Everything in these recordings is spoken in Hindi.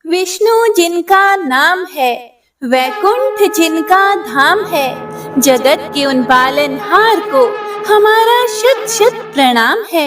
विष्णु जिनका नाम है, वैकुंठ जिनका धाम है, जगत के उन पालनहार को हमारा शत शत प्रणाम है।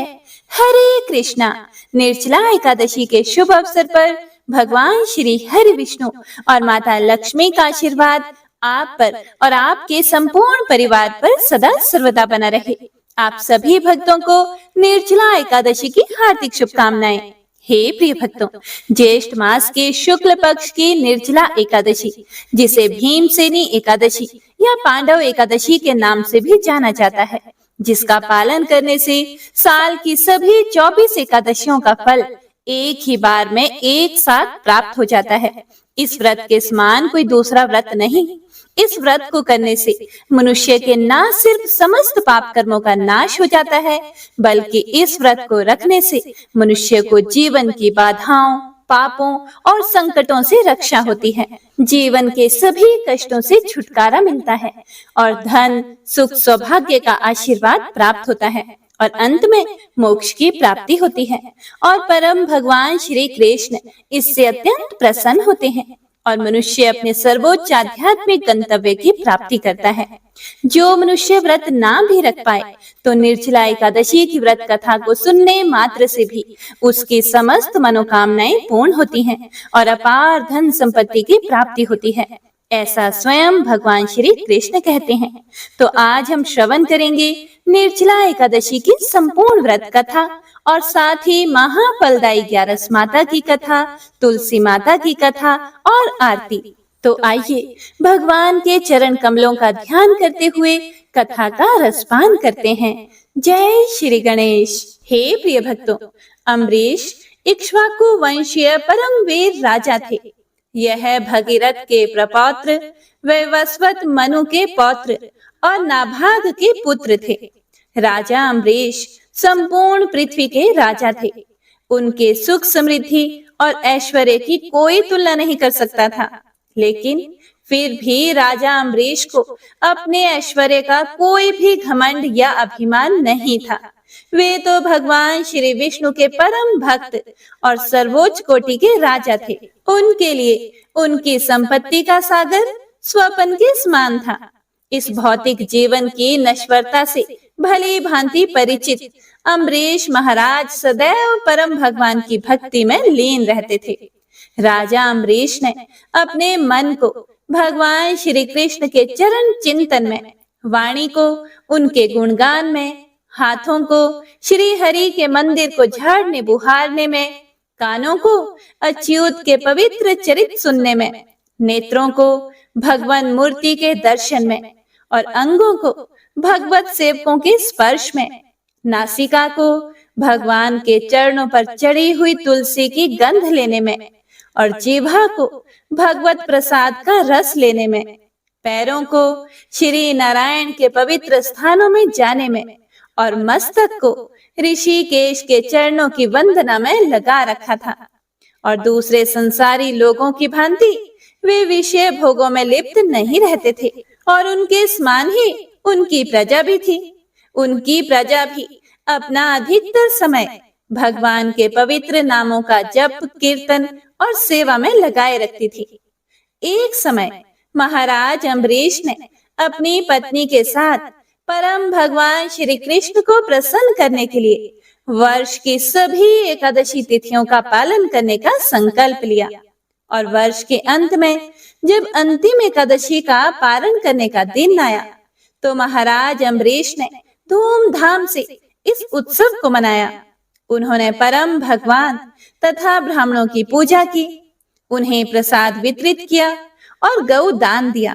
हरे कृष्णा। निर्जला एकादशी के शुभ अवसर पर भगवान श्री हरि विष्णु और माता लक्ष्मी का आशीर्वाद आप पर और आपके संपूर्ण परिवार पर सदा सर्वदा बना रहे। आप सभी भक्तों को निर्जला एकादशी की हार्दिक शुभकामनाएं। हे प्रिय भक्तों, ज्येष्ठ मास के शुक्ल पक्ष की निर्जला एकादशी, जिसे भीमसेनी एकादशी या पांडव एकादशी के नाम से भी जाना जाता है, जिसका पालन करने से साल की सभी 24 एकादशियों का फल एक ही बार में एक साथ प्राप्त हो जाता है। इस व्रत के समान कोई दूसरा व्रत नहीं। इस व्रत को करने से मनुष्य के न सिर्फ समस्त पाप कर्मों का नाश हो जाता है, बल्कि इस व्रत को रखने से मनुष्य को जीवन की बाधाओं, पापों और संकटों से रक्षा होती है। जीवन के सभी कष्टों से छुटकारा मिलता है और धन, सुख, सौभाग्य का आशीर्वाद प्राप्त होता है और अंत में मोक्ष की प्राप्ति होती है। और परम भगवान श्री कृष्ण इससे अत्यंत प्रसन्न होते हैं और मनुष्य अपने सर्वोच्च आध्यात्मिक गंतव्य की प्राप्ति करता है। जो मनुष्य व्रत ना भी रख पाए तो निर्जला एकादशी की व्रत कथा को सुनने मात्र से भी उसकी समस्त मनोकामनाएं पूर्ण होती हैं और अपार धन संपत्ति की प्राप्ति होती है। ऐसा स्वयं भगवान श्री कृष्ण कहते हैं। तो आज हम श्रवण करेंगे निर्जला एकादशी की संपूर्ण व्रत कथा और साथ ही महाफलदायी 11 माता की कथा, तुलसी माता की कथा और आरती। तो आइए भगवान के चरण कमलों का ध्यान करते हुए कथा का रसपान करते हैं। जय श्री गणेश। हे प्रिय भक्तों, अम्बरीश इक्ष्वाकु वंशीय परम वीर राजा थे। यह भगीरथ के प्रपौत्र, वैवस्वत मनु के पौत्र और नाभाग के पुत्र थे। राजा अम्बरीश संपूर्ण पृथ्वी के राजा थे। उनके सुख, समृद्धि और ऐश्वर्य की कोई तुलना नहीं कर सकता था, लेकिन फिर भी राजा अम्बरीश को अपने ऐश्वर्य का कोई भी घमंड या अभिमान नहीं था। वे तो भगवान श्री विष्णु के परम भक्त और सर्वोच्च कोटि के राजा थे। उनके लिए उनकी संपत्ति का सागर स्वप्न के समान था। इस भौतिक जीवन की नश्वरता से भली भांति परिचित अम्बरीश महाराज सदैव परम भगवान की भक्ति में लीन रहते थे। राजा अम्बरीश ने अपने मन को भगवान श्री कृष्ण के चरण चिंतन में, वाणी को उनके गुणगान में, हाथों को श्री हरि के मंदिर को झाड़ने बुहारने में, कानों को अच्युत के पवित्र चरित्र सुनने में, नेत्रों को भगवान मूर्ति के दर्शन में और अंगों को भगवत सेवकों के स्पर्श में, नासिका को भगवान के चरणों पर चढ़ी हुई तुलसी की गंध लेने में और जीभा को भगवत प्रसाद का रस लेने में, पैरों को श्री नारायण के पवित्र स्थानों में जाने में और मस्तक को ऋषिकेश के चरणों की वंदना में लगा रखा था। और दूसरे संसारी लोगों की भांति वे विषय भोगों में लिप्त नहीं रहते थे और उनके समान ही उनकी प्रजा भी थी। उनकी प्रजा भी अपना अधिकतर समय भगवान के पवित्र नामों का जप, कीर्तन और सेवा में लगाए रखती थी। एक समय महाराज अम्बरीश ने अपनी पत्नी के साथ परम भगवान श्री कृष्ण को प्रसन्न करने के लिए वर्ष की सभी एकादशी तिथियों का पालन करने का संकल्प लिया और वर्ष के अंत में जब अंतिम एकादशी का पारण करने का दिन आया तो महाराज अम्बरीश ने धूमधाम से इस उत्सव को मनाया। उन्होंने परम भगवान तथा ब्राह्मणों की पूजा की, उन्हें प्रसाद वितरित किया और गौ दान दिया।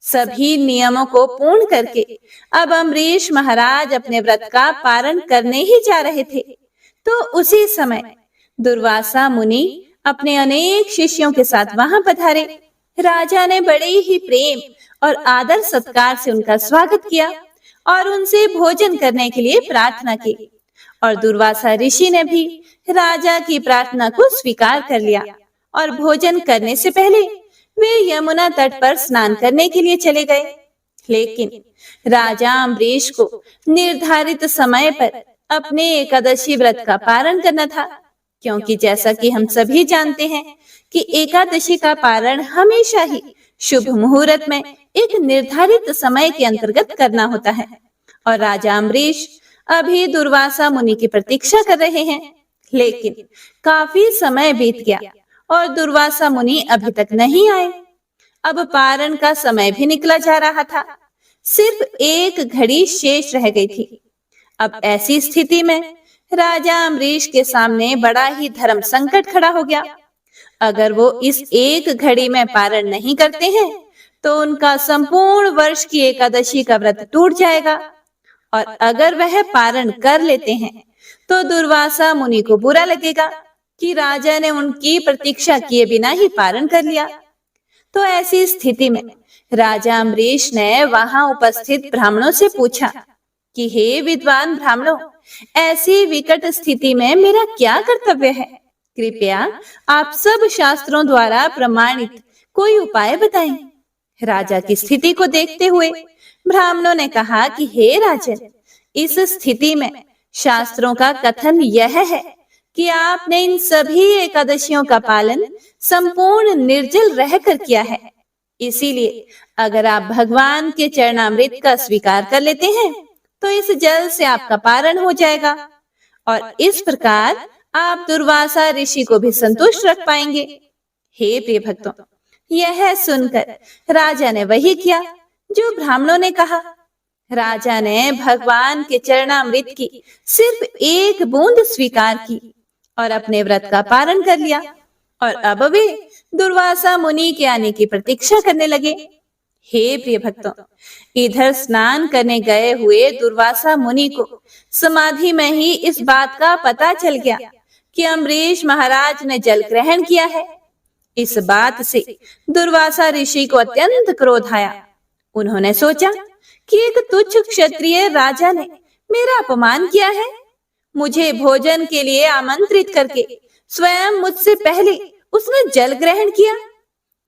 सभी नियमों को पूर्ण करके अब अम्बरीश महाराज अपने व्रत का पारण करने ही जा रहे थे तो उसी समय दुर्वासा मुनि अपने अनेक शिष्यों के साथ वहां पधारे। राजा ने बड़े ही प्रेम और आदर सत्कार से उनका स्वागत किया और उनसे भोजन करने के लिए प्रार्थना की और दुर्वासा ऋषि ने भी राजा की प्रार्थना को स्वीकार कर लिया और भोजन करने से पहले वे यमुना तट पर स्नान करने के लिए चले गए। लेकिन राजा अम्बरीश को निर्धारित समय पर अपने एकादशी व्रत का पारण करना था। क्योंकि जैसा कि हम सभी जानते हैं कि एकादशी का पारण हमेशा ही शुभ मुहूर्त में एक निर्धारित समय के अंतर्गत करना होता है। और राजा अम्बरीश अभी दुर्वासा मुनि की प्रतीक्षा कर रहे हैं, लेकिन काफी समय बीत गया और दुर्वासा मुनि अभी तक नहीं आए। अब पारण का समय भी निकला जा रहा था, सिर्फ एक घड़ी शेष रह गई थी। अब ऐसी स्थिति में राजा अम्बरीश के सामने बड़ा ही धर्म संकट खड़ा हो गया। अगर वो इस एक घड़ी में पारण नहीं करते हैं तो उनका संपूर्ण वर्ष की एकादशी का व्रत टूट जाएगा, और अगर वह पारण कर लेते हैं तो दुर्वासा मुनि को बुरा लगेगा कि राजा ने उनकी प्रतीक्षा किए बिना ही पारण कर लिया। तो ऐसी स्थिति में राजा अम्बरीश ने वहां उपस्थित ब्राह्मणों से पूछा कि हे विद्वान ब्राह्मणों, ऐसी विकट स्थिति में मेरा क्या कर्तव्य है? कृपया आप सब शास्त्रों द्वारा प्रमाणित कोई उपाय बताएं। राजा की स्थिति को देखते हुए ब्राह्मणों ने कहा कि हे राजन, इस स्थिति में शास्त्रों का कथन यह है कि आपने इन सभी एकादशियों का पालन संपूर्ण निर्जल रहकर किया है। इसीलिए अगर आप भगवान के चरणामृत का स्वीकार कर लेते हैं तो इस जल से आपका पारण हो जाएगा, और इस प्रकार आप दुर्वासा ऋषि को भी संतुष्ट रख पाएंगे। हे प्रिय भक्तों, यह सुनकर राजा ने वही किया जो ब्राह्मणों ने कहा। राजा ने भगवान के चरणामृत की सिर्फ एक बूंद स्वीकार की और अपने व्रत का पारण कर लिया, और अब वे दुर्वासा मुनि के आने की प्रतीक्षा करने लगे। हे प्रिय भक्तों, इधर स्नान करने गए हुए दुर्वासा मुनि को समाधि में ही इस बात का पता चल गया कि अम्बरीश महाराज ने जल ग्रहण किया है। इस बात से दुर्वासा ऋषि को अत्यंत क्रोध आया। उन्होंने सोचा कि एक तुच्छ क्षत्रिय राजा ने मेरा अपमान किया है। मुझे भोजन के लिए आमंत्रित करके स्वयं मुझसे पहले उसने जल ग्रहण किया।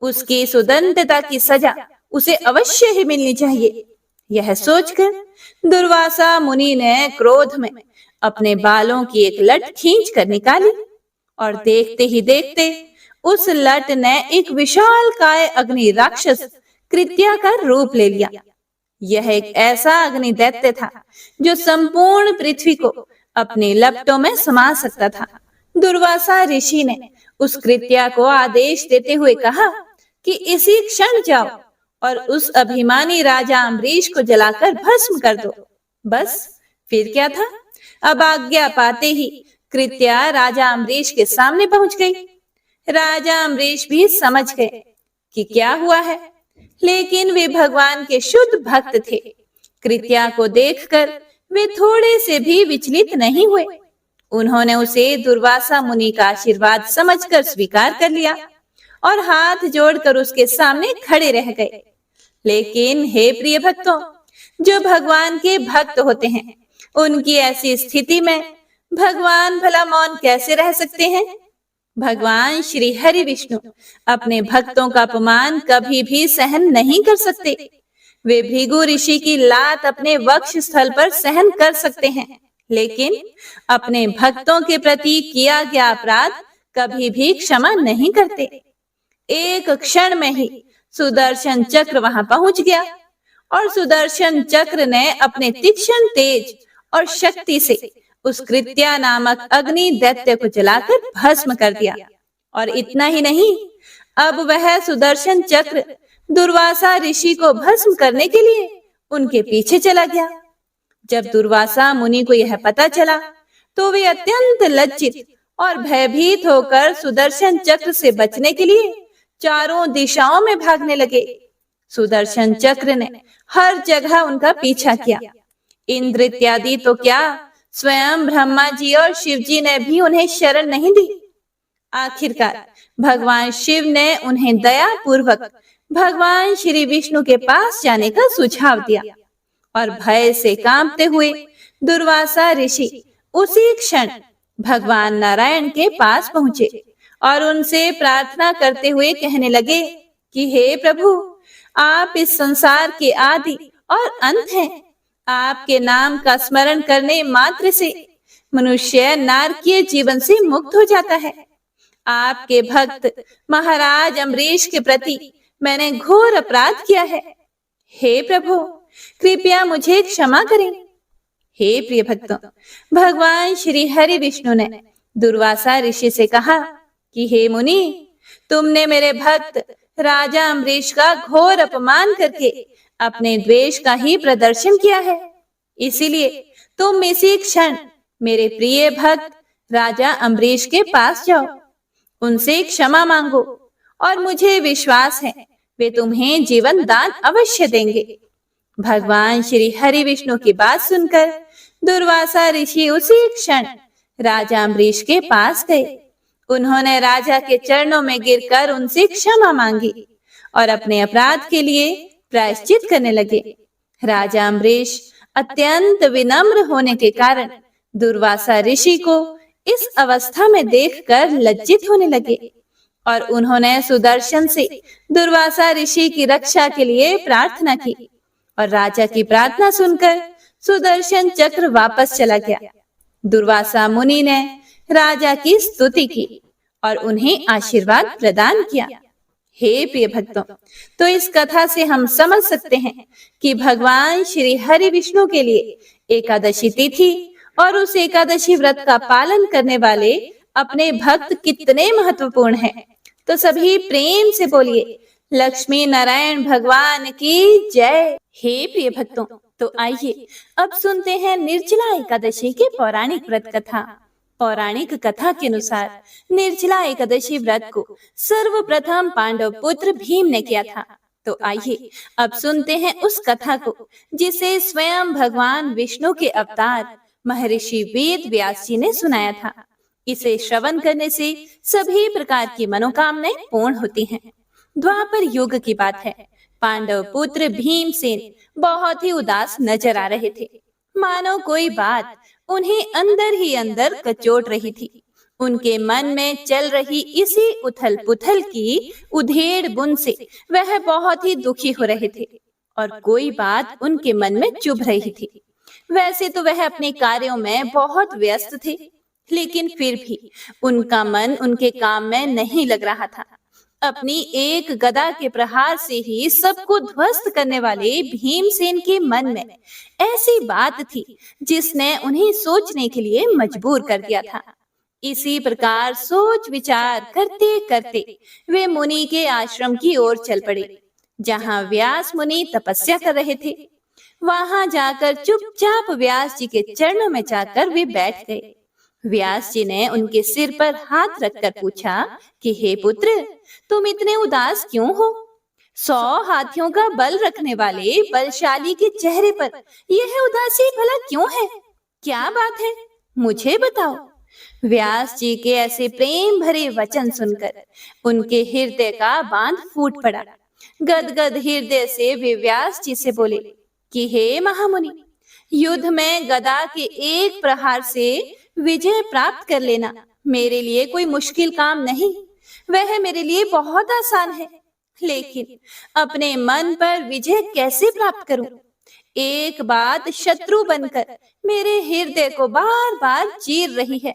उसकी सुदंतता की सजा उसे अवश्य ही मिलनी चाहिए। यह सोचकर दुर्वासा मुनि ने क्रोध में अपने बालों की एक लट खींच कर निकाली, और देखते ही देखते उस लट ने एक विशाल काय अग्नि राक्षस कृत्या का रूप ले लिया। यह एक ऐसा अग्नि दैत्य था जो संपूर्ण पृथ्वी को अपनी लपटों में समा सकता था। दुर्वासा ऋषि ने उस कृत्या को आदेश देते हुए कहा कि इसी क्षण जाओ और उस अभिमानी राजा अम्बरीश को जलाकर भस्म कर दो। बस फिर क्या था, अब आज्ञा पाते ही कृत्या राजा अम्बरीश के सामने पहुंच गई। राजा अम्बरीश भी समझ गए कि क्या हुआ है, लेकिन वे भगवान के शुद्ध भक्त थे। कृत्या को देखकर वे थोड़े से भी विचलित नहीं हुए। उन्होंने उसे दुर्वासा मुनि का आशीर्वाद समझकर स्वीकार कर लिया और हाथ जोड़कर उसके सामने खड़े रह गए। लेकिन हे प्रिय भक्तों, जो भगवान के भक्त होते हैं, उनकी ऐसी स्थिति में भगवान भला मौन कैसे रह सकते हैं? भगवान श्री हरि विष्णु अपने भक्तों का अपमान कभी भी सहन नहीं कर सकते। वे भृगु ऋषि की लात अपने वक्ष स्थल पर सहन कर सकते हैं, लेकिन अपने भक्तों के प्रति किया गया अपराध कभी भी क्षमा नहीं करते। एक क्षण में ही सुदर्शन चक्र वहां पहुंच गया और सुदर्शन चक्र ने अपने तीक्ष्ण तेज और शक्ति से उस कृत्या नामक अग्नि दैत्य को जलाकर भस्म कर दिया। और इतना ही नहीं, अब वह सुदर्शन चक्र दुर्वासा ऋषि को भस्म करने के लिए उनके पीछे चला गया। जब दुर्वासा मुनि को यह पता चला तो वे अत्यंत लज्जित और भयभीत होकर सुदर्शन चक्र से बचने के लिए चारों दिशाओं में भागने लगे। सुदर्शन चक्र ने हर जगह उनका पीछा किया। इंद्र इत्यादि तो क्या, स्वयं ब्रह्मा जी और शिव जी ने भी उन्हें शरण नहीं दी। आखिरकार भगवान शिव ने उन्हें दया पूर्वक भगवान श्री विष्णु के पास जाने का सुझाव दिया, और भय से कांपते हुए दुर्वासा ऋषि उसी क्षण भगवान नारायण के पास पहुंचे और उनसे प्रार्थना करते हुए कहने लगे कि हे प्रभु, आप इस संसार के आदि और अंत हैं। आपके नाम का स्मरण करने मात्र से मनुष्य नारकीय जीवन से मुक्त हो जाता है। आपके भक्त महाराज अम्बरीश के प्रति मैंने घोर अपराध किया है। हे प्रभु, कृपया मुझे क्षमा करें। हे प्रिय भक्तों, भगवान श्री हरि विष्णु ने दुर्वासा ऋषि से कहा कि हे मुनि, तुमने मेरे भक्त राजा अम्बरीश का घोर अपमान करके अपने द्वेष का ही प्रदर्शन किया है। इसीलिए तुम इसी क्षण मेरे प्रिय भक्त राजा अम्बरीश के पास जाओ, उनसे क्षमा मांगो और मुझे विश्वास है वे तुम्हें जीवन दान अवश्य देंगे। भगवान श्री हरि विष्णु की बात सुनकर दुर्वासा ऋषि उसी क्षण राजा अम्बरीश के पास गए। उन्होंने राजा के चरणों में गिरकर उनसे क्षमा मांगी और अपने अपराध के लिए प्रायश्चित करने लगे। राजा अम्बरीश अत्यंत विनम्र होने के कारण दुर्वासा ऋषि को इस अवस्था में देखकर लज्जित होने लगे और उन्होंने सुदर्शन से दुर्वासा ऋषि की रक्षा के लिए प्रार्थना की और राजा की प्रार्थना सुनकर सुदर्शन चक्र वापस चला गया। दुर्वासा मुनि ने राजा की स्तुति की और उन्हें आशीर्वाद प्रदान किया। हे प्रिय भक्तों, तो इस कथा से हम समझ सकते हैं कि भगवान श्री हरि विष्णु के लिए एकादशी तिथि और उस एकादशी व्रत का पालन करने वाले अपने भक्त कितने महत्वपूर्ण हैं। तो सभी प्रेम से बोलिए, लक्ष्मी नारायण भगवान की जय। हे प्रिय भक्तों, तो आइए अब सुनते हैं निर्जला एकादशी के पौराणिक व्रत कथा। पौराणिक कथा के अनुसार निर्जला एकादशी व्रत को सर्वप्रथम पांडव पुत्र भीम ने किया था। तो आइए अब सुनते हैं उस कथा को जिसे स्वयं भगवान विष्णु के अवतार महर्षि वेद व्यास जी ने सुनाया था। इसे श्रवण करने से सभी प्रकार की मनोकामनाएं पूर्ण होती हैं। द्वापर युग की बात है। पांडव पुत्र भीमसेन बहुत ही उदास नजर आ रहे थे, मानो कोई बात उन्हें अंदर ही अंदर कचोट रही थी। उनके मन में चल रही इसी उथल पुथल की उधेड़ बुन से वह बहुत ही दुखी हो रहे थे और कोई बात उनके मन में चुभ रही थी। वैसे तो वह अपने कार्यों में बहुत व्यस्त थे, लेकिन फिर भी उनका मन उनके काम में नहीं लग रहा था। अपनी एक गदा के प्रहार से ही सबको ध्वस्त करने वाले भीमसेन के मन में ऐसी बात थी जिसने उन्हें सोचने के लिए मजबूर कर दिया था। इसी प्रकार सोच विचार करते करते वे मुनि के आश्रम की ओर चल पड़े, जहां व्यास मुनि तपस्या कर रहे थे। वहां जाकर चुपचाप व्यास जी के चरणों में जाकर वे बैठ गए। व्यास जी ने उनके सिर पर हाथ रखकर पूछा कि हे पुत्र, तुम इतने उदास क्यों हो? 100 हाथियों का बल रखने वाले बलशाली के चेहरे पर यह उदासी भला क्यों है? क्या बात है, मुझे बताओ। व्यास जी के ऐसे प्रेम भरे वचन सुनकर उनके हृदय का बांध फूट पड़ा। गदगद हृदय से वे व्यास जी से बोले कि हे महामुनि, युद्ध में गदा के एक प्रहार से विजय प्राप्त कर लेना मेरे लिए कोई मुश्किल काम नहीं, वह मेरे लिए बहुत आसान है। लेकिन अपने मन पर विजय कैसे प्राप्त करूं? एक बात शत्रु बनकर मेरे हृदय को बार बार चीर रही है।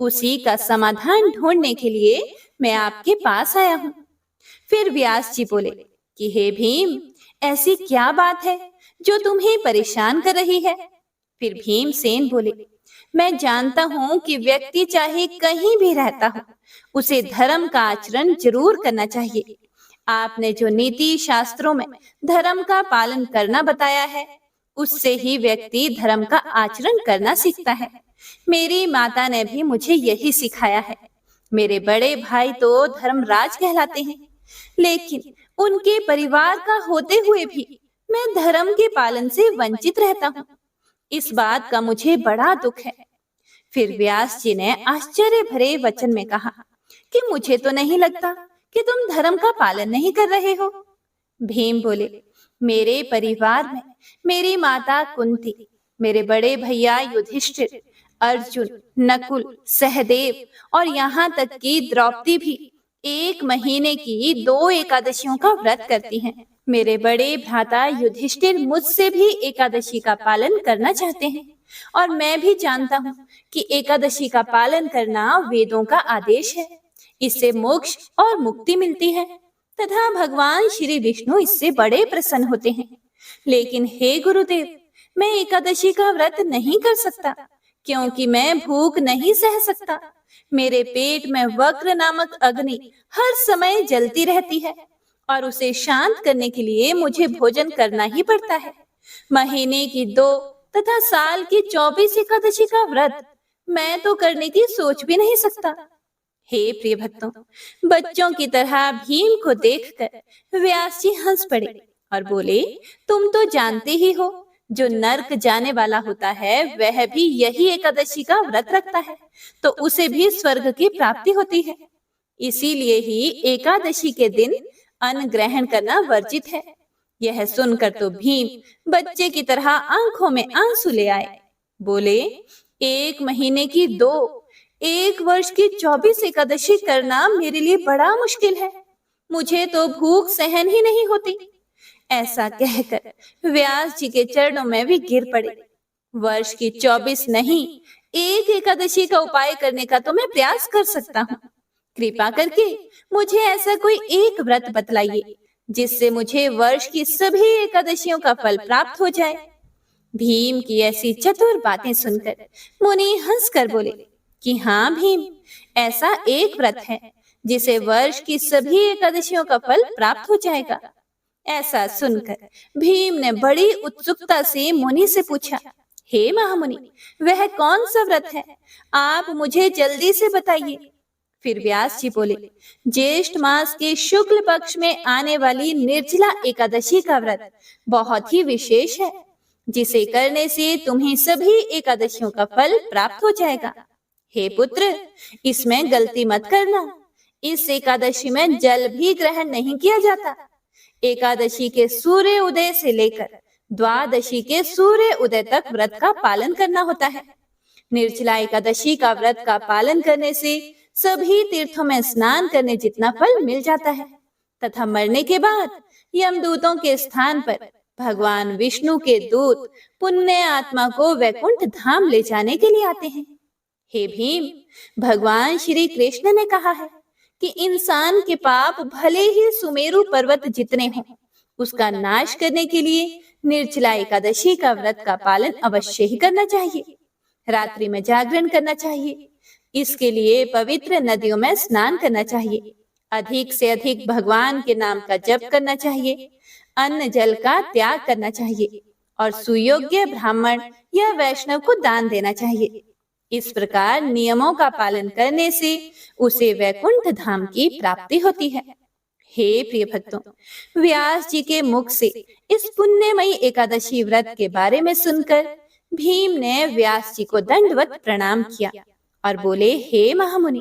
उसी का समाधान ढूंढने के लिए मैं आपके पास आया हूं। फिर व्यास जी बोले कि हे भीम, ऐसी क्या बात है जो तुम्हें परेशान कर रही है? फिर भीमसेन बोले, मैं जानता हूं कि व्यक्ति चाहे कहीं भी रहता हो, उसे धर्म का आचरण जरूर करना चाहिए। आपने जो नीति शास्त्रों में धर्म का पालन करना बताया है, उससे ही व्यक्ति धर्म का आचरण करना सीखता है। मेरी माता ने भी मुझे यही सिखाया है। मेरे बड़े भाई तो धर्मराज कहलाते हैं, लेकिन उनके परिवार का होते हुए भी मैं धर्म के पालन से वंचित रहता हूँ। इस बात का मुझे बड़ा दुख है। फिर व्यास जी ने आश्चर्य भरे वचन में कहा कि मुझे तो नहीं लगता कि तुम धर्म का पालन नहीं कर रहे हो। भीम बोले, मेरे परिवार में मेरी माता कुंती, मेरे बड़े भैया युधिष्ठिर, अर्जुन, नकुल, सहदेव और यहाँ तक कि द्रौपदी भी 1 महीने की 2 एकादशियों का व्रत करती हैं। मेरे बड़े भ्राता युधिष्ठिर मुझसे भी एकादशी का पालन करना चाहते हैं, और मैं भी जानता हूँ कि एकादशी का पालन करना वेदों का आदेश है। इससे मोक्ष और मुक्ति मिलती है तथा भगवान श्री विष्णु इससे बड़े प्रसन्न होते हैं। लेकिन हे गुरुदेव, मैं एकादशी का व्रत नहीं कर सकता क्योंकि मैं भूख नहीं सह सकता। मेरे पेट में वक्र नामक अग्नि हर समय जलती रहती है और उसे शांत करने के लिए मुझे भोजन करना ही पड़ता है। महीने की 2 तथा साल की 24 एकादशी का व्रत मैं तो करने की सोच भी नहीं सकता। हे प्रिय भक्तों, बच्चों की तरह भीम को देखकर व्यास जी हंस पड़े और बोले, तुम तो जानते ही हो, जो नरक जाने वाला होता है वह भी यही एकादशी का व्रत रखता है तो उसे भी स्वर्ग की प्राप्ति होती है। इसीलिए ही एकादशी के दिन अन्न ग्रहण करना वर्जित है। यह सुनकर तो भीम बच्चे की तरह आंखों में आंसू ले आए। बोले, 1 महीने की 2, 1 वर्ष की 24 एकादशी करना मेरे लिए बड़ा मुश्किल है। मुझे तो भूख सहन ही नहीं होती। ऐसा कहकर व्यास जी के चरणों में भी गिर पड़े। वर्ष की 24 नहीं, 1 एकादशी का उपाय करने का तो मैं प्रयास कर सकता हूँ। कृपा करके मुझे ऐसा कोई एक व्रत बतलाइए जिससे मुझे वर्ष की सभी एकादशियों का फल प्राप्त हो जाए। भीम की ऐसी चतुर बातें सुनकर मुनि हंसकर बोले कि हाँ भीम, ऐसा एक व्रत है जिसे वर्ष की सभी एकादशियों का फल प्राप्त हो जाएगा। ऐसा सुनकर भीम ने बड़ी उत्सुकता से मुनि से पूछा, हे महामुनि, वह कौन सा व्रत है? आप मुझे जल्दी से बताइए। फिर व्यास जी बोले, ज्येष्ठ मास के शुक्ल पक्ष में आने वाली निर्जला एकादशी का व्रत बहुत ही विशेष है, जिसे करने से तुम्हें सभी एकादशियों का फल प्राप्त हो जाएगा। हे पुत्र, इसमें गलती मत करना। इस एकादशी में जल भी ग्रहण नहीं किया जाता। एकादशी के सूर्य उदय से लेकर द्वादशी के सूर्य उदय तक व्रत का पालन करना होता है। निर्जला एकादशी का व्रत का पालन करने से सभी तीर्थों में स्नान करने जितना फल मिल जाता है तथा मरने के बाद यमदूतों के स्थान पर भगवान विष्णु के दूत पुण्य आत्मा को वैकुंठ धाम ले जाने के लिए आते हैं। हे भीम, भगवान श्री कृष्ण ने कहा है कि इंसान के पाप भले ही सुमेरु पर्वत जितने हों, उसका नाश करने के लिए निर्जला एकादशी का व्रत का पालन अवश्य ही करना चाहिए। रात्रि में जागरण करना चाहिए। इसके लिए पवित्र नदियों में स्नान करना चाहिए। अधिक से अधिक भगवान के नाम का जप करना चाहिए। अन्न जल का त्याग करना चाहिए और सुयोग्य ब्राह्मण या वैष्णव को दान देना चाहिए। इस प्रकार नियमों का पालन करने से उसे वैकुंठ धाम की प्राप्ति होती है। हे प्रिय भक्तों, व्यास जी के मुख से इस पुण्यमयी एकादशी व्रत के बारे में सुनकर भीम ने व्यास जी को दंडवत प्रणाम किया और बोले, हे महामुनि,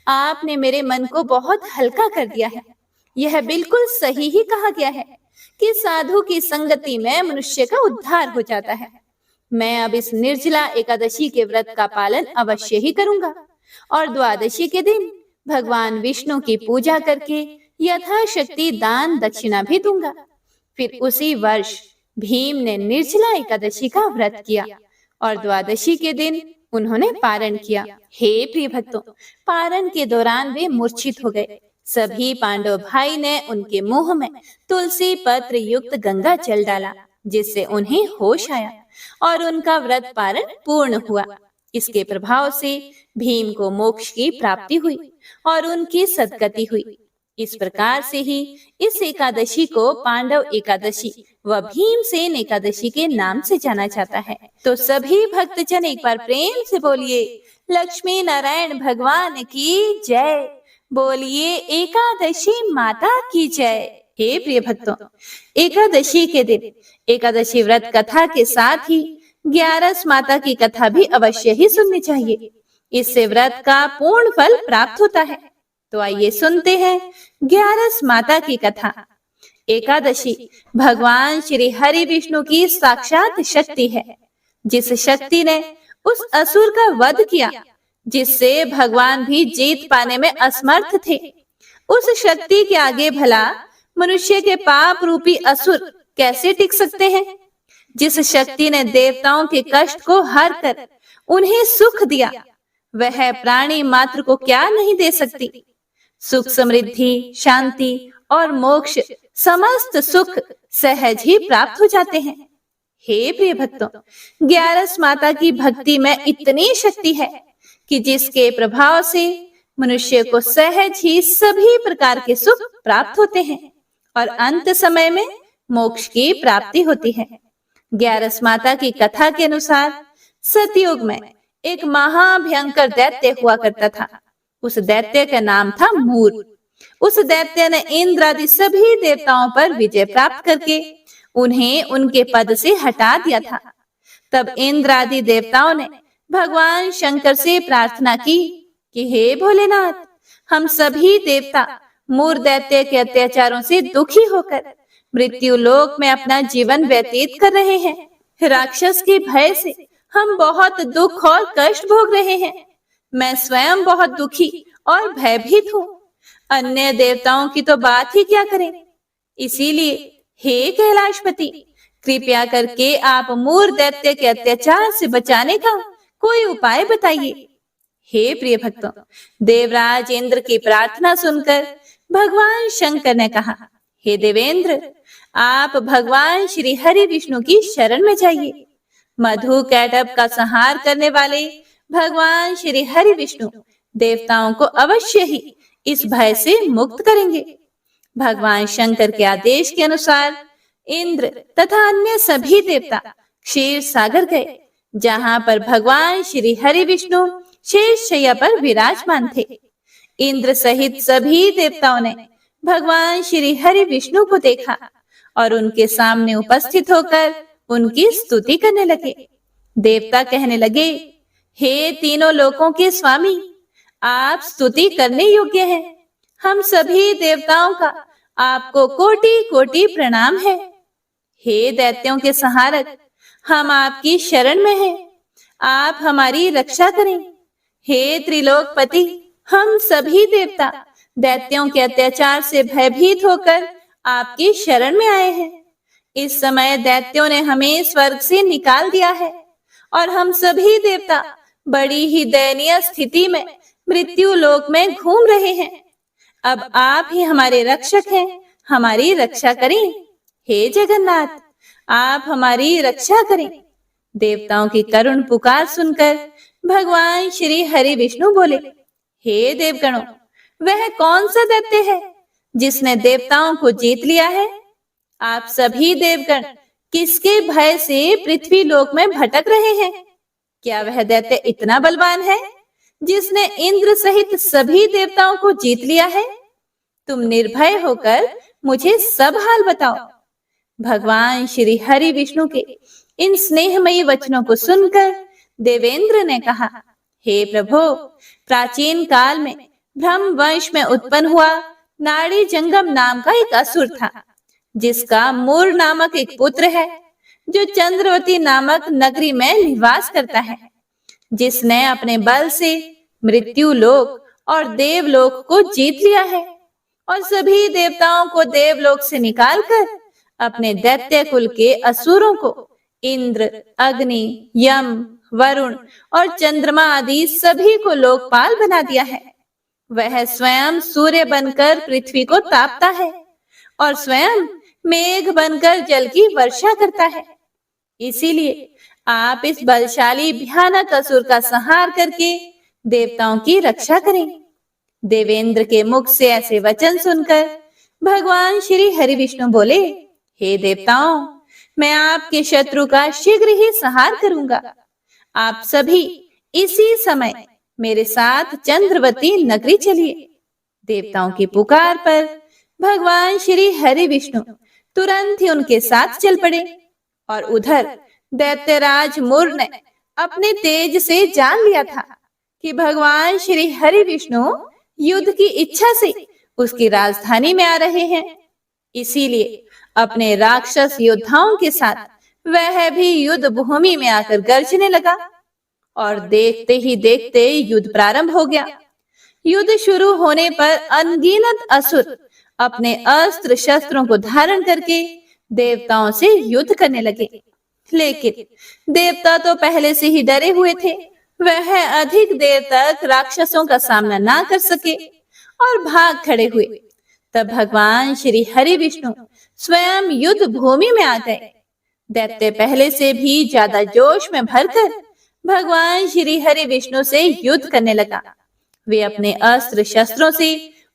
आपने मेरे मन को बहुत हल्का कर दिया है। यह बिल्कुल सही ही कहा गया है कि साधु की संगति में मनुष्य का उद्धार हो जाता है। मैं अब इस निर्जला एकादशी के व्रत का पालन अवश्य ही करूंगा और द्वादशी के दिन भगवान विष्णु की पूजा करके यथाशक्ति दान दक्षिणा भी दूंगा। फिर उसी वर्ष भीम ने निर्जला एकादशी का व्रत किया और द्वादशी के दिन उन्होंने पारण किया। हे प्रिय भक्तों, पारण के दौरान वे मूर्छित हो गए। सभी पांडव भाई ने उनके मुंह में तुलसी पत्र युक्त गंगा जल डाला, जिससे उन्हें होश आया और उनका व्रत पारण पूर्ण हुआ। इसके प्रभाव से भीम को मोक्ष की प्राप्ति हुई और उनकी सद्गति हुई। इस प्रकार से ही इस एकादशी को पांडव एकादशी व भीमसेन एकादशी के नाम से जाना जाता है। तो सभी भक्तजन एक बार प्रेम से बोलिए, लक्ष्मी नारायण भगवान की जय। बोलिए एकादशी माता की जय। हे प्रिय भक्तों, एकादशी के दिन एकादशी व्रत कथा के साथ ही 11 माता की कथा भी अवश्य ही सुननी चाहिए। इससे व्रत का पूर्ण फल प्राप्त होता है। तो आइए सुनते हैं 11 माता की कथा। एकादशी भगवान श्री हरि विष्णु की साक्षात शक्ति है, जिस शक्ति ने उस असुर का वध किया जिससे भगवान भी जीत पाने में असमर्थ थे। उस शक्ति के आगे भला मनुष्य के पाप रूपी असुर कैसे टिक सकते हैं? जिस शक्ति ने देवताओं के कष्ट को हर कर उन्हें सुख दिया, वह प्राणी मात्र को क्या नहीं दे सकती। सुख, समृद्धि, शांति और मोक्ष, समस्त सुख सहज ही प्राप्त हो जाते हैं। हे प्रिय भक्तों, 11 माता की भक्ति में इतनी शक्ति है कि जिसके प्रभाव से मनुष्य को सहज ही सभी प्रकार के सुख प्राप्त होते हैं और अंत समय में मोक्ष की प्राप्ति होती है। 11 माता की कथा के अनुसार सतयुग में एक महाभयंकर दैत्य हुआ करता था। उस दैत्य का नाम था मूर। उस दैत्य ने इंद्र आदि सभी देवताओं पर विजय प्राप्त करके उन्हें उनके पद से हटा दिया था। तब इंद्र आदि देवताओं ने भगवान शंकर से प्रार्थना की कि हे भोलेनाथ, हम सभी देवता मूर दैत्य के अत्याचारों से दुखी होकर मृत्यु लोक में अपना जीवन व्यतीत कर रहे हैं। राक्षस के भय से हम बहुत दुख और कष्ट भोग रहे हैं। मैं स्वयं बहुत दुखी और भयभीत हूँ। अन्य देवताओं की तो बात ही क्या करें। इसीलिए हे कैलाशपति, कृपया करके आप मूर दैत्य के अत्याचार से बचाने का कोई उपाय बताइए। हे प्रिय भक्तों, देवराज इंद्र की प्रार्थना सुनकर भगवान शंकर ने कहा, हे देवेंद्र, आप भगवान श्री हरि विष्णु की शरण में जाइए। मधु कैटभ का संहार करने वाले भगवान श्री हरि विष्णु देवताओं को अवश्य ही इस भय से मुक्त करेंगे। भगवान शंकर के आदेश के अनुसार इंद्र तथा अन्य सभी देवता क्षीर सागर गए, जहां पर भगवान श्री हरि विष्णु शेष शैया पर विराजमान थे। इंद्र सहित सभी देवताओं ने भगवान श्री हरि विष्णु को देखा और उनके सामने उपस्थित होकर उनकी स्तुति करने लगे। देवता कहने लगे, हे तीनों लोकों के स्वामी, आप स्तुति करने योग्य हैं। हम सभी देवताओं का आपको कोटि कोटि प्रणाम है। हे दैत्यों के संहारक, हम आपकी शरण में हैं। आप हमारी रक्षा करें। हे त्रिलोकपति, हम सभी देवता दैत्यों के अत्याचार से भयभीत होकर आपकी शरण में आए हैं। इस समय दैत्यों ने हमें स्वर्ग से निकाल दिया है और हम सभी देवता बड़ी ही दयनीय स्थिति में मृत्यु लोक में घूम रहे हैं। अब आप ही हमारे रक्षक हैं, हमारी रक्षा करें। हे जगन्नाथ, आप हमारी रक्षा करें। देवताओं की करुण पुकार सुनकर भगवान श्री हरि विष्णु बोले, हे देवगणों, वह कौन सा दैत्य है जिसने देवताओं को जीत लिया है? आप सभी देवगण किसके भय से पृथ्वी लोक में भटक रहे हैं? क्या वह दैत्य इतना बलवान है जिसने इंद्र सहित सभी देवताओं को जीत लिया है? तुम निर्भय होकर मुझे सब हाल बताओ। भगवान श्री हरि विष्णु के इन स्नेहमयी वचनों को सुनकर देवेंद्र ने कहा, हे प्रभु, प्राचीन काल में ब्रह्म वंश में उत्पन्न हुआ नाड़ी जंगम नाम का एक असुर था, जिसका मूर नामक एक पुत्र है, जो चंद्रवती नामक नगरी में निवास करता है, जिसने अपने बल से मृत्यु लोक और देवलोक को जीत लिया है और सभी देवताओं को देवलोक से निकालकर अपने दैत्य कुल के असुरों को इंद्र, अग्नि, यम, वरुण और चंद्रमा आदि सभी को लोकपाल बना दिया है। वह स्वयं सूर्य बनकर पृथ्वी को तापता है और स्वयं मेघ बनकर जल की वर्षा करता है। इसीलिए आप इस बलशाली भयानक असुर का संहार करके देवताओं की रक्षा करें। देवेंद्र के मुख से ऐसे वचन सुनकर भगवान श्री हरि विष्णु बोले, हे देवताओं, मैं आपके शत्रु का शीघ्र ही संहार करूंगा। आप सभी इसी समय मेरे साथ चंद्रवती नगरी चलिए। देवताओं की पुकार पर भगवान श्री हरि विष्णु तुरंत ही उनके साथ चल पड़े और उधर दैत्यराज मूर ने अपने तेज से जान लिया था कि भगवान श्री हरि विष्णु युद्ध की इच्छा से उसकी राजधानी में आ रहे हैं। इसीलिए अपने राक्षस योद्धाओं के साथ वह भी युद्ध भूमि में आकर गरजने लगा और देखते ही देखते युद्ध प्रारंभ हो गया। युद्ध शुरू होने पर अनगिनत असुर अपने अस्त्र शस्त्रों को धारण करके देवताओं से युद्ध करने लगे। लेकिन देवता तो पहले से ही डरे हुए थे। वह अधिक देर तक राक्षसों का सामना ना कर सके और भाग खड़े हुए। तब भगवान श्री हरि विष्णु स्वयं युद्ध भूमि में आ गए। दैत्य पहले से भी ज्यादा जोश में भरकर भगवान श्री हरि विष्णु से युद्ध करने लगा। वे अपने अस्त्र शस्त्रों से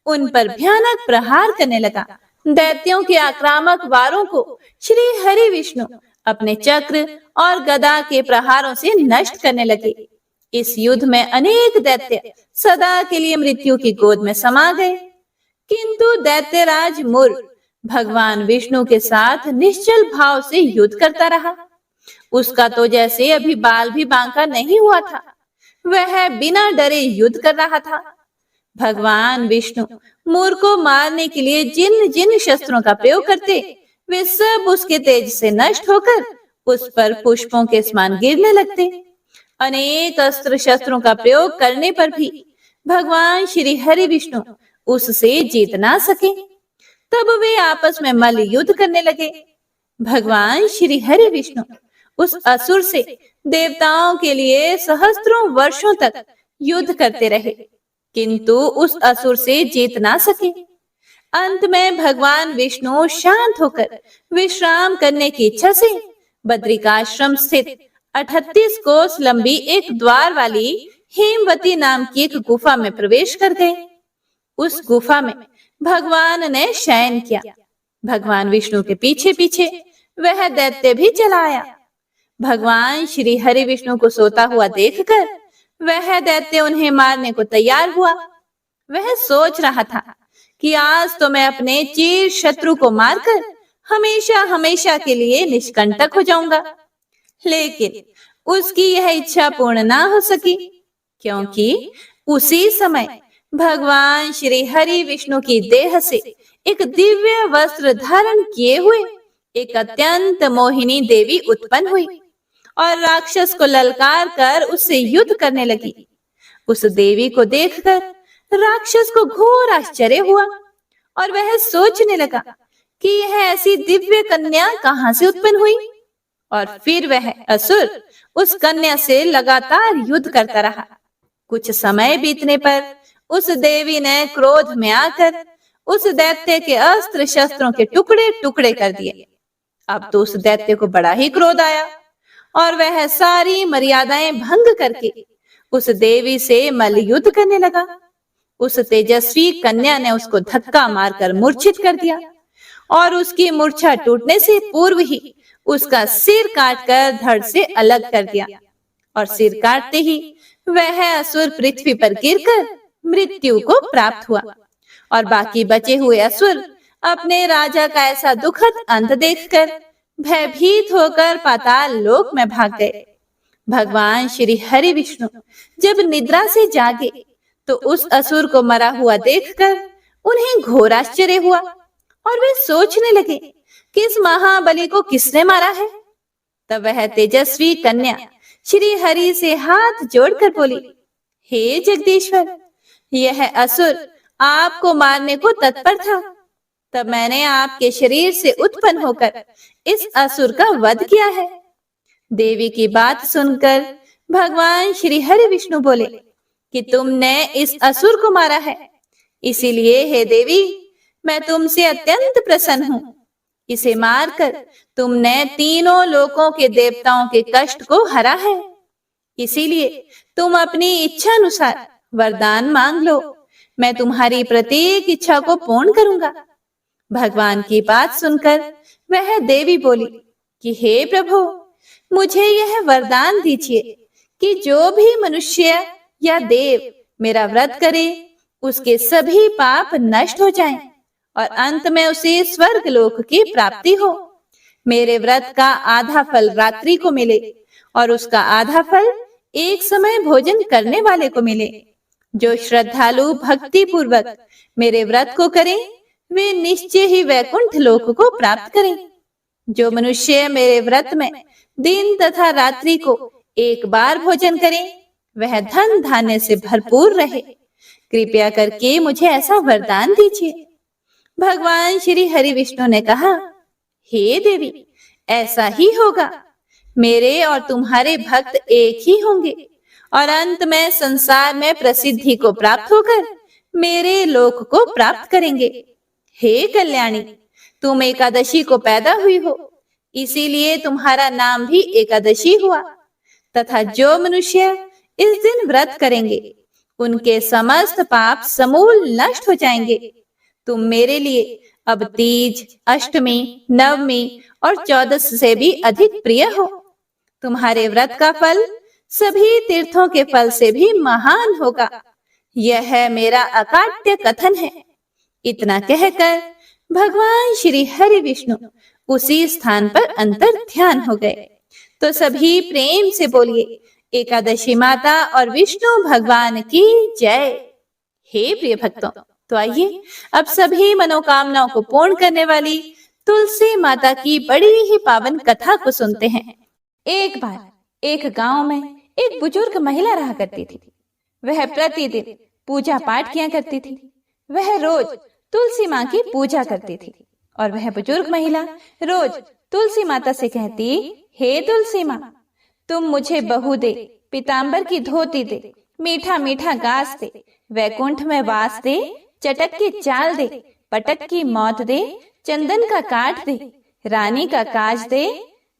उन पर भयानक प्रहार करने लगा। दैत्यों के आक्रामक वारों को श्री हरि विष्णु अपने चक्र और गदा के प्रहारों से नष्ट करने लगे। इस युद्ध में अनेक दैत्य सदा के लिए मृत्यु की गोद में समा गए, किंतु दैत्यराज मुर भगवान विष्णु के साथ निश्चल भाव से युद्ध करता रहा। उसका तो जैसे अभी बाल भी बांका नहीं हुआ था। वह बिना डरे युद्ध कर रहा था। भगवान विष्णु मुर को मारने के लिए जिन जिन शस्त्रों का प्रयोग करते, वे सब उसके तेज से नष्ट होकर उस पर पुष्पों के समान गिरने लगते। अनेक अस्त्र शस्त्रों का प्रयोग करने पर भी भगवान श्री हरि विष्णु उससे जीत ना सके। तब वे आपस में मल्ल युद्ध करने लगे। भगवान श्री हरि विष्णु उस असुर से देवताओं के लिए सहस्त्रों वर्षों तक युद्ध करते रहे, किंतु उस असुर से जीत ना सके। अंत में भगवान विष्णु शांत होकर विश्राम करने की इच्छा से बद्रिकाश्रम स्थित 38 कोस लंबी एक द्वार वाली हेमवती नाम की एक गुफा में प्रवेश कर गए। उस गुफा में भगवान ने शयन किया। भगवान विष्णु के पीछे पीछे वह दैत्य भी चला आया। भगवान श्री हरि विष्णु को सोता हुआ देखकर वह दैत्य उन्हें मारने को तैयार हुआ। वह सोच रहा था कि आज तो मैं अपने चिर शत्रु को मारकर हमेशा हमेशा के लिए निष्कंटक हो जाऊंगा। लेकिन उसकी यह इच्छा पूर्ण ना हो सकी, क्योंकि उसी समय भगवान श्री हरि विष्णु की देह से एक दिव्य वस्त्र धारण किए हुए एक अत्यंत मोहिनी देवी उत्पन्न हुई और राक्षस को ललकार कर उससे युद्ध करने लगी। उस देवी को देखकर राक्षस को घोर आश्चर्य हुआ और वह सोचने लगा कि यह ऐसी दिव्य कन्या कहां से उत्पन्न हुई। और फिर वह असुर उस कन्या से लगातार युद्ध करता रहा। कुछ समय बीतने पर उस देवी ने क्रोध में आकर उस दैत्य के अस्त्र शस्त्रों के टुकड़े टुकड़े कर दिए। अब तो उस दैत्य को बड़ा ही क्रोध आया और वह सारी मर्यादाएं भंग करके उस देवी से मल्ल युद्ध करने लगा। उस तेजस्वी कन्या ने उसको धक्का मारकर मूर्छित कर दिया और उसकी मूर्छा टूटने से पूर्व ही उसका सिर काटकर धड़ से अलग कर दिया और सिर काटते ही वह असुर पृथ्वी पर गिरकर मृत्यु को प्राप्त हुआ और बाकी बचे हुए असुर अपने राजा का ऐसा दुखद अंत देखकर भयभीत होकर पाताल लोक में भाग गए। भगवान श्री हरि विष्णु जब निद्रा से जागे तो उस असुर को मरा हुआ देखकर उन्हें घोर आश्चर्य हुआ और वे सोचने लगे कि इस महाबली को किसने मारा है। तब वह तेजस्वी कन्या श्री हरि से हाथ जोड़कर बोली, हे जगदीश्वर, यह असुर आपको मारने को तत्पर था। तब मैंने आपके शरीर से उत्पन्न होकर इस असुर का वध किया है। देवी की बात सुनकर भगवान श्री हरि विष्णु बोले कि तुमने इस असुर को मारा है, इसीलिए हे देवी, मैं तुमसे अत्यंत प्रसन्न हूँ। इसे मारकर तुमने तीनों लोकों के देवताओं के कष्ट को हरा है, इसीलिए तुम अपनी इच्छा अनुसार वरदान मांग लो। मैं तुम्हारी प्रत्येक इच्छा को पूर्ण करूंगा। भगवान की बात सुनकर वह देवी बोली कि हे प्रभु, मुझे यह वरदान दीजिए कि जो भी मनुष्य या देव मेरा व्रत करे उसके सभी पाप नष्ट हो जाएं और अंत में उसे स्वर्ग लोक की प्राप्ति हो। मेरे व्रत का आधा फल रात्रि को मिले और उसका आधा फल एक समय भोजन करने वाले को मिले। जो श्रद्धालु भक्ति पूर्वक मेरे व्रत को करें वे निश्चय ही वैकुंठ लोक को प्राप्त करें। जो मनुष्य मेरे व्रत में दिन तथा रात्रि को एक बार भोजन करे वह धन धान्य से भरपूर रहे। कृपया करके मुझे ऐसा वरदान दीजिए। भगवान श्री हरि विष्णु ने कहा, हे देवी, ऐसा ही होगा। मेरे और तुम्हारे भक्त एक ही होंगे और अंत में संसार में प्रसिद्धि को प्राप्त होकर मेरे लोक को प्राप्त करेंगे। हे कल्याणी, तुम एकादशी को पैदा हुई हो, इसीलिए तुम्हारा नाम भी एकादशी हुआ। तथा जो मनुष्य इस दिन व्रत करेंगे उनके समस्त पाप समूल नष्ट हो जाएंगे। तुम मेरे लिए अब तीज, अष्टमी, नवमी और 14 से भी अधिक प्रिय हो। तुम्हारे व्रत का फल सभी तीर्थों के फल से भी महान होगा। यह है मेरा अकाट्य कथन है। इतना कहकर भगवान श्री हरि विष्णु उसी स्थान पर अंतर ध्यान हो गए। तो सभी प्रेम से बोलिए, एकादशी माता और विष्णु भगवान की जय। हे प्रिय भक्तों, तो आइए अब सभी मनोकामनाओं को पूर्ण करने वाली तुलसी माता की बड़ी ही पावन कथा को सुनते हैं। एक बार एक गांव में एक बुजुर्ग महिला रहा करती थी। वह प्रतिदिन पूजा पाठ किया करती थी। वह रोज तुलसी माँ की पूजा करती थी और वह बुजुर्ग महिला रोज तुलसी माता से कहती, हे तुलसी माँ, तुम मुझे बहू दे, पीताम्बर की धोती दे, मीठा मीठा घास दे, वैकुंठ में वास दे, चटक की चाल दे, पटक की मौत दे, चंदन का काठ दे, रानी का काज दे,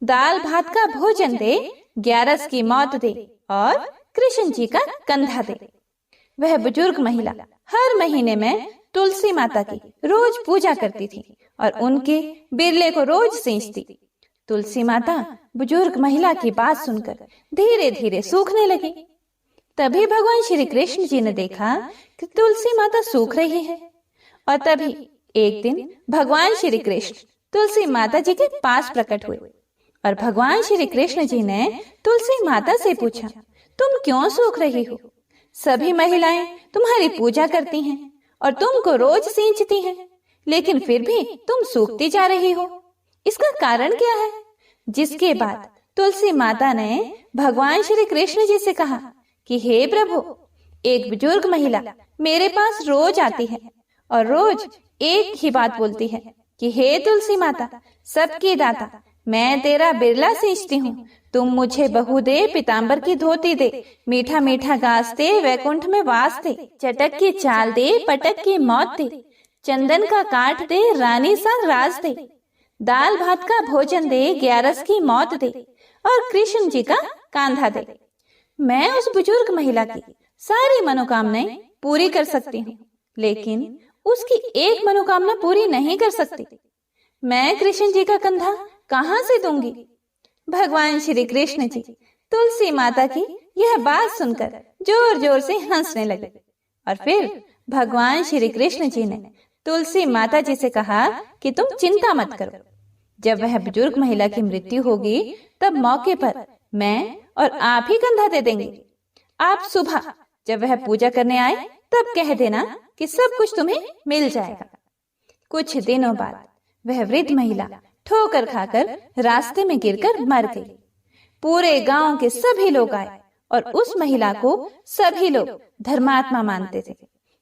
दाल भात का भोजन दे, 11 की मौत दे और कृष्ण जी का कंधा दे। वह बुजुर्ग महिला हर महीने में तुलसी माता की रोज पूजा करती थी और उनके बिरले को रोज सींचती। तुलसी माता बुजुर्ग महिला की बात सुनकर धीरे धीरे सूखने लगी। तभी भगवान श्री कृष्ण जी ने देखा कि तुलसी माता सूख रही है और तभी एक दिन भगवान श्री कृष्ण तुलसी माता जी के पास प्रकट हुए और भगवान श्री कृष्ण जी ने तुलसी माता से पूछा, तुम क्यों सूख रही हो? सभी महिलाएं तुम्हारी पूजा करती हैं और तुमको रोज सींचती हैं, लेकिन फिर भी तुम सूखती जा रही हो। इसका कारण क्या है? जिसके बाद तुलसी माता ने भगवान श्री कृष्ण जी से कहा कि हे प्रभु, एक बुजुर्ग महिला मेरे पास रोज आती है और रोज एक ही बात बोलती है कि हे तुलसी माता, सबकी दाता, मैं तेरा बिरला सींचती हूँ, तुम मुझे बहू दे, पीताम्बर की धोती दे, मीठा मीठा घास दे, वैकुंठ में वास दे, चटक की चाल दे, पटक की मौत दे, चंदन का काठ दे, रानी सा राज दे, दाल भात का भोजन दे, 11 की मौत दे और कृष्ण जी का कांधा दे। मैं उस बुजुर्ग महिला की सारी मनोकामनाएं पूरी कर सकती हूँ, लेकिन उसकी एक मनोकामना पूरी नहीं कर सकती। मैं कृष्ण जी का कंधा कहाँ से दूंगी? भगवान श्री कृष्ण जी तुलसी माता की यह बात सुनकर जोर जोर से हंसने लगे और फिर भगवान श्री कृष्ण जी ने तुलसी माता जी से कहा कि तुम चिंता मत करो। जब वह बुजुर्ग महिला की मृत्यु होगी तब मौके पर मैं और आप ही कंधा दे देंगे। आप सुबह जब वह पूजा करने आए तब कह देना कि सब कुछ तुम्हें मिल जाएगा। कुछ दिनों बाद वह वृद्ध महिला ठोकर खाकर रास्ते में गिरकर मर गई। पूरे गांव के सभी लोग आए और उस महिला को सभी लोग धर्मात्मा मानते थे।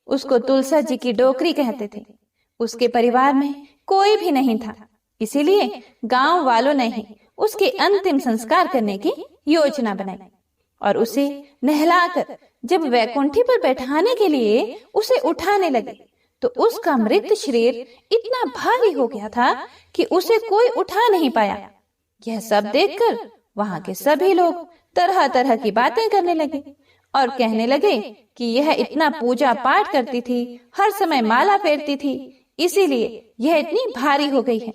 उसको तुलसा जी की डोकरी कहते थे। उसके परिवार में कोई भी नहीं था, इसीलिए गांव वालों ने ही उसके अंतिम संस्कार करने की योजना बनाई और उसे नहलाकर जब वैकुंठी पर बैठाने के लिए उसे उठाने लगे तो उसका मृत शरीर इतना भारी हो गया था कि उसे कोई उठा नहीं पाया। यह सब देखकर वहां के सभी लोग तरह तरह की बातें करने लगे और कहने लगे कि यह इतना पूजा पाठ करती थी, हर समय माला फेरती थी, इसीलिए यह इतनी भारी हो गई है।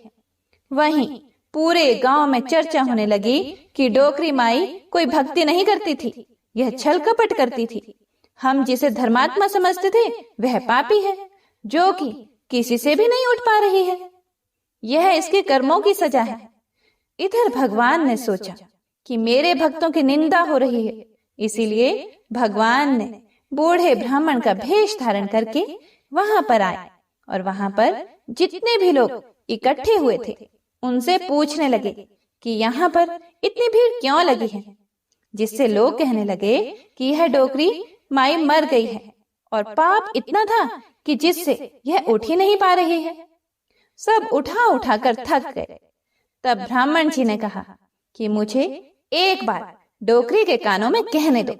वहीं पूरे गांव में चर्चा होने लगी कि डोकरी माई कोई भक्ति नहीं करती थी, यह छल कपट करती थी। हम जिसे धर्मात्मा समझते थे वह पापी है, जो कि किसी से भी नहीं उठ पा रही है। यह इसके कर्मों की सजा है। इधर भगवान ने सोचा कि मेरे भक्तों की निंदा हो रही है, इसीलिए भगवान ने बूढ़े ब्राह्मण का भेष धारण करके वहां पर आए और वहां पर जितने भी लोग इकट्ठे हुए थे उनसे पूछने लगे कि यहाँ पर इतनी भीड़ क्यों लगी है, जिससे लोग कहने लगे कि यह डोकरी माई मर गई है और पाप इतना था कि जिससे यह उठ ही नहीं पा रही है। सब उठा उठा कर थक गए। तब ब्राह्मण जी ने कहा कि मुझे एक बार डोकरी के कानों में कहने दो,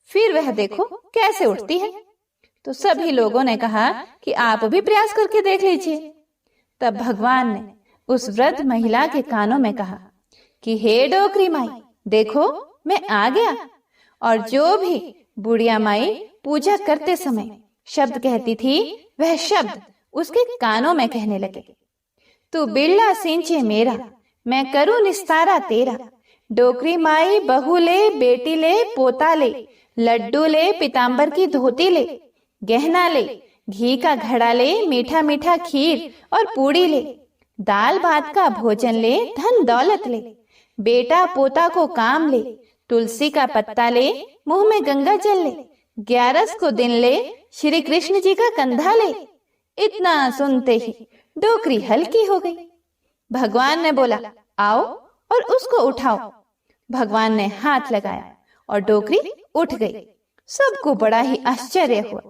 फिर वह देखो कैसे उठती है। तो सभी लोगों ने कहा कि आप भी प्रयास करके देख लीजिए। तब भगवान ने उस वृद्ध महिला के कानों में कहा कि हे डोकरी माई, देखो मैं आ गया। और जो भी बुढ़िया माई पूजा करते समय शब्द कहती थी, वह शब्द उसके कानों में कहने लगे। तू बिरला सिंचे मेरा, मैं करूं निस्तारा तेरा। डोकरी माई बहू ले, बेटी ले, पोता ले, लड्डू ले, पीताम्बर की धोती ले, गहना ले, घी का घड़ा ले, मीठा मीठा खीर और पूड़ी ले, दाल भात का भोजन ले, धन दौलत ले, बेटा पोता को काम ले, तुलसी का पत्ता ले, मुंह में गंगा जल ले, 11 को दिन ले, श्री कृष्ण जी का कंधा ले। इतना सुनते ही डोकरी हल्की हो गई। भगवान ने बोला, आओ और उसको उठाओ। भगवान ने हाथ लगाया और डोकरी उठ गई। सबको बड़ा ही आश्चर्य हुआ।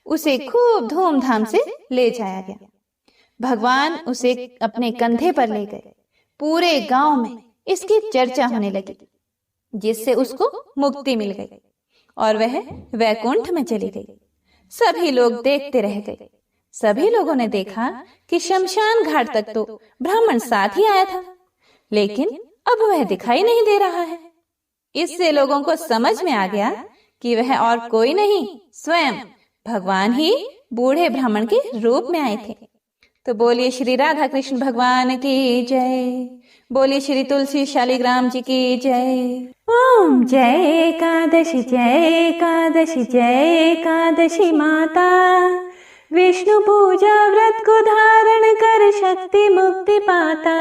उसे खूब धूमधाम से ले जाया गया। भगवान उसे अपने कंधे पर ले गए। पूरे गांव में इसकी चर्चा होने लगी, जिससे उसको मुक्ति मिल गई और वह वैकुंठ में चली गई। सभी लोग देखते रह गए। सभी लोगों ने देखा कि शमशान घाट तक तो ब्राह्मण साथ ही आया था, लेकिन अब वह दिखाई नहीं दे रहा है। इससे लोगों को समझ में आ गया कि वह और कोई नहीं, स्वयं भगवान ही बूढ़े ब्राह्मण के रूप में आए थे। तो बोलिए श्री राधा कृष्ण भगवान की जय। बोलिए श्री तुलसी शालिग्राम जी की जय। ओम जय एकादशी, जय एकादशी, जय एकादशी माता। विष्णु पूजा व्रत को धारण कर शक्ति मुक्ति पाता।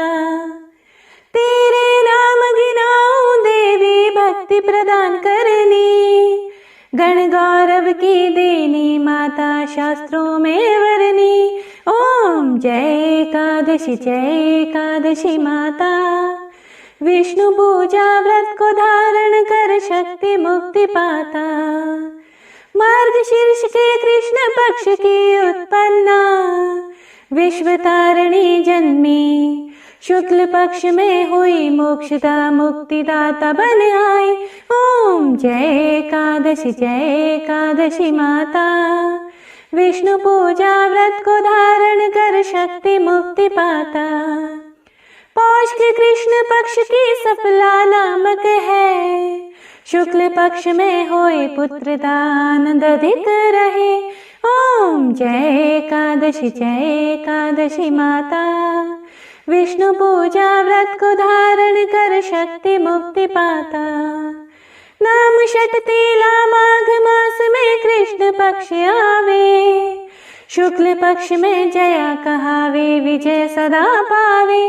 तेरे नाम गिनाऊं देवी, भक्ति प्रदान करनी। गण गौरव की देनी माता, शास्त्रों में वरनी। ओम जय एकादशी, जय एकादशी माता। विष्णु पूजा व्रत को धारण कर शक्ति मुक्ति पाता। मार्गशीर्ष के कृष्ण पक्ष की उत्पन्ना, विश्व तारिणी जन्मी। शुक्ल पक्ष में हुई मोक्षदा, मुक्तिदाता बन आई। ओम जय एकादशी, जय एकादशी माता। विष्णु पूजा व्रत को धारण कर शक्ति मुक्ति पाता। पौष के कृष्ण पक्ष की सफला नामक है। शुक्ल पक्ष में होए पुत्रदान, दधिक रहे। ओम जय एकादशी, जय एकादशी माता। विष्णु पूजा व्रत को धारण कर शक्ति मुक्ति पाता। नाम षटतीला माघ मास में कृष्ण पक्ष आवे। शुक्ल पक्ष में जया कहावे, विजय सदा पावे।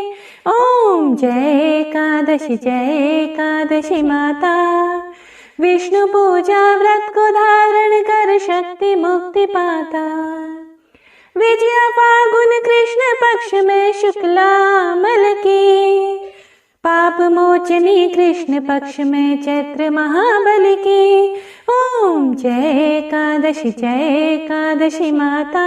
ओम जय एकादशी, जय एकादशी माता। विष्णु पूजा व्रत को धारण कर शक्ति मुक्ति पाता। विजया फागुन कृष्ण पक्ष में शुक्लामल की। पाप मोचनी कृष्ण पक्ष में चैत्र महाबल की। ओम जय एकादशी, जय एकादशी माता।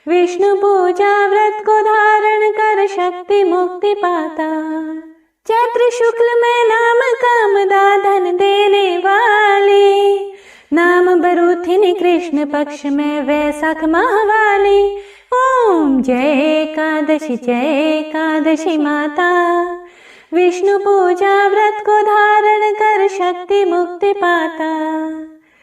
विष्णु पूजा व्रत को धारण कर शक्ति मुक्ति पाता। चैत्र शुक्ल में नाम कामदा, धन देने वाली। नाम बरूथिनी कृष्ण पक्ष में वैशाख माहवाली। ओम जय एकादशी, जय एकादशी माता। विष्णु पूजा व्रत को धारण कर शक्ति मुक्ति पाता।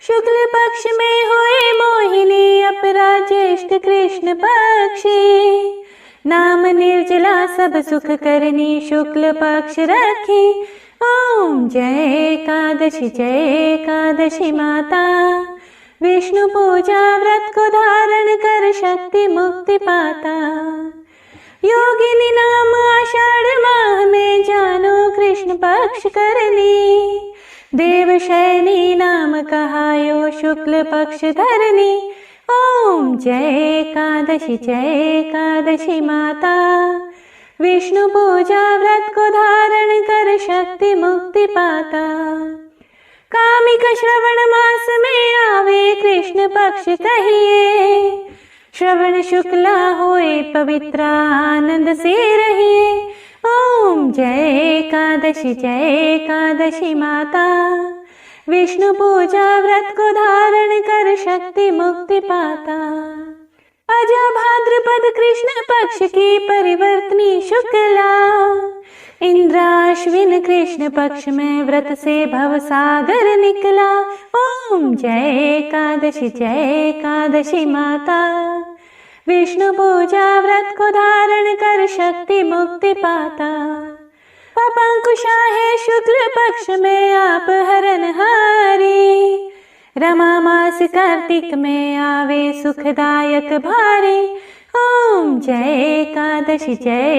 शुक्ल पक्ष में हुए मोहिनी, अपरा ज्येष्ठ कृष्ण पक्षी। नाम निर्जला सब सुख करनी, शुक्ल पक्ष रखी। ओम जय एकादशी, जय एकादशी माता। विष्णु पूजा व्रत को धारण कर शक्ति मुक्ति पाता। योगिनी नाम आषाढ़ माह में जानो कृष्ण पक्ष करनी। देवशयनी नाम कहायो, शुक्ल पक्ष धरनी। ओम जय एकादशी, जय एकादशी माता। विष्णु पूजा व्रत को धारण कर शक्ति मुक्ति पाता। कामिक श्रवण मास में आवे कृष्ण पक्ष कहिए। श्रवण शुक्ला होए पवित्र, आनंद से रहिए। ओम जय एकादशी माता। विष्णु पूजा व्रत को धारण कर शक्ति मुक्ति पाता। अजा भाद्रपद कृष्ण पक्ष की परिवर्तनी शुक्ला, इंद्राश्विन कृष्ण पक्ष में व्रत से भव सागर निकला। ओम जय एकादशी माता। विष्णु पूजा व्रत को धारण कर शक्ति मुक्ति पाता। पापांकुशा है शुक्ल पक्ष में आप हरनहारी। रमा मास कार्तिक में आवे सुखदायक भारी। ओम जय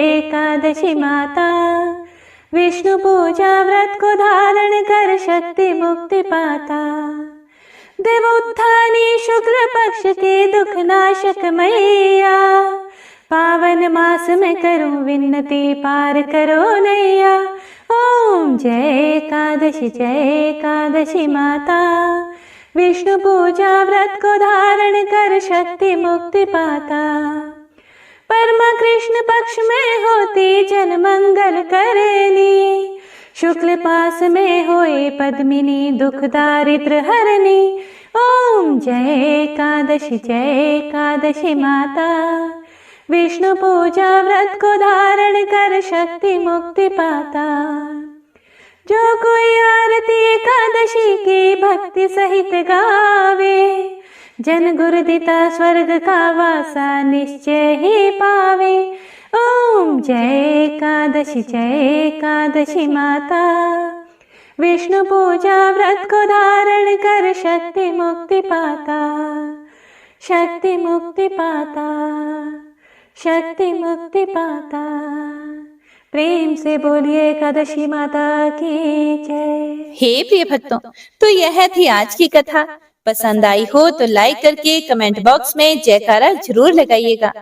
एकादशी माता। विष्णु पूजा व्रत को धारण कर शक्ति मुक्ति पाता। देवोत्थानी शुक्ल पक्ष के दुख नाशक मैया, पावन मास में करूं विनती पार करो नैया। ओम जय एकादशी माता। विष्णु पूजा व्रत को धारण कर शक्ति मुक्ति पाता। परमा कृष्ण पक्ष में होती जन मंगल करनी। शुक्ल पास में होए पद्मिनी दुख दारिद्र हरनी। ओम जय एकादशी माता। विष्णु पूजा व्रत को धारण कर शक्ति मुक्ति पाता। जो कोई आरती एकादशी की भक्ति सहित गावे, जन गुरुदिता स्वर्ग का वासा निश्चय ही पावे। ओम जय एकादशी माता। विष्णु पूजा व्रत को धारण कर शक्ति मुक्ति पाता। शक्ति मुक्ति पाता, शक्ति मुक्ति पाता। प्रेम से बोलिए एकादशी माता की जय। हे प्रिय भक्तों, तो यह थी आज की कथा। पसंद आई हो तो लाइक करके कमेंट बॉक्स में जयकारा जरूर लगाइएगा।